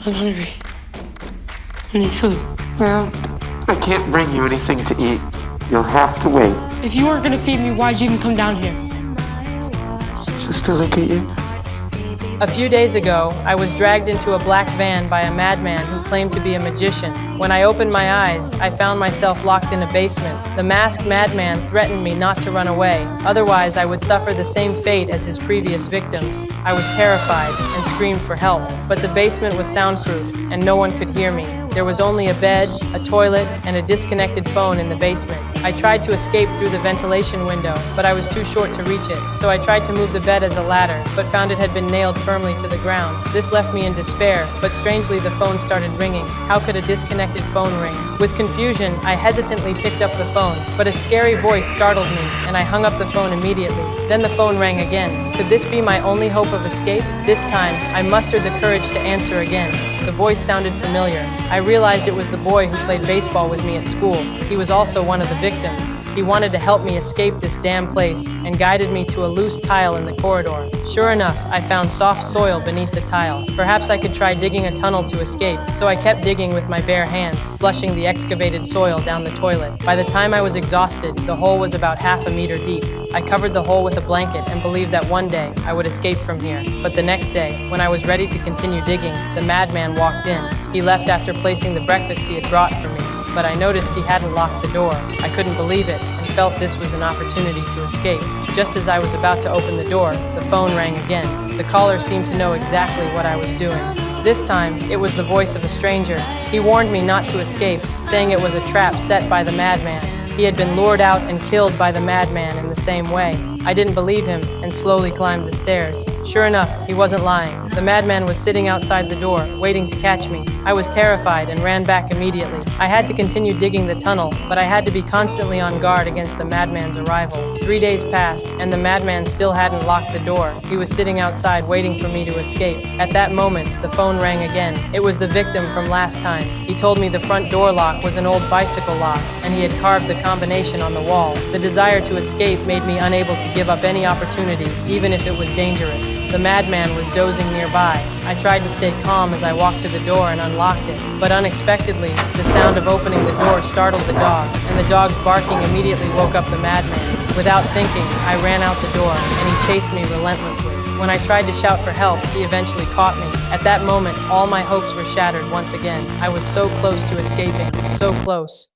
I'm hungry. I need food. Well, I can't bring you anything to eat. You'll have to wait. If you weren't gonna feed me, why'd you even come down here? Just to look at you. A few days ago, I was dragged into a black van by a madman who claimed to be a magician. When I opened my eyes, I found myself locked in a basement. The masked madman threatened me not to run away, otherwise I would suffer the same fate as his previous victims. I was terrified and screamed for help, but the basement was soundproofed and no one could hear me. There was only a bed, a toilet, and a disconnected phone in the basement. I tried to escape through the ventilation window, but I was too short to reach it, so I tried to move the bed as a ladder, but found it had been nailed firmly to the ground. This left me in despair, but strangely the phone started ringing. How could a disconnected phone ring? With confusion, I hesitantly picked up the phone, but a scary voice startled me, and I hung up the phone immediately. Then the phone rang again. Could this be my only hope of escape? This time, I mustered the courage to answer again. The voice sounded familiar. I realized it was the boy who played baseball with me at school. He was also one of the victims. He wanted to help me escape this damn place and guided me to a loose tile in the corridor. Sure enough, I found soft soil beneath the tile. Perhaps I could try digging a tunnel to escape, so I kept digging with my bare hands, flushing the excavated soil down the toilet. By the time I was exhausted, the hole was about half a meter deep. I covered the hole with a blanket and believed that one day I would escape from here. But the next day, when I was ready to continue digging, the madman walked in. He left after placing the breakfast he had brought for me, but I noticed he hadn't locked the door. I couldn't believe it and felt this was an opportunity to escape. Just as I was about to open the door, the phone rang again. The caller seemed to know exactly what I was doing. This time, it was the voice of a stranger. He warned me not to escape, saying it was a trap set by the madman. He had been lured out and killed by the madman in the same way. I didn't believe him and slowly climbed the stairs. Sure enough, he wasn't lying. The madman was sitting outside the door, waiting to catch me. I was terrified and ran back immediately. I had to continue digging the tunnel, but I had to be constantly on guard against the madman's arrival. 3 days passed, and the madman still hadn't locked the door. He was sitting outside waiting for me to escape. At that moment, the phone rang again. It was the victim from last time. He told me the front door lock was an old bicycle lock, and he had carved the combination on the wall. The desire to escape made me unable to give up any opportunity, even if it was dangerous. The madman was dozing nearby. I tried to stay calm as I walked to the door and unlocked it, but unexpectedly, the sound of opening the door startled the dog, and the dog's barking immediately woke up the madman. Without thinking, I ran out the door, and he chased me relentlessly. When I tried to shout for help, he eventually caught me. At that moment, all my hopes were shattered once again. I was so close to escaping, so close.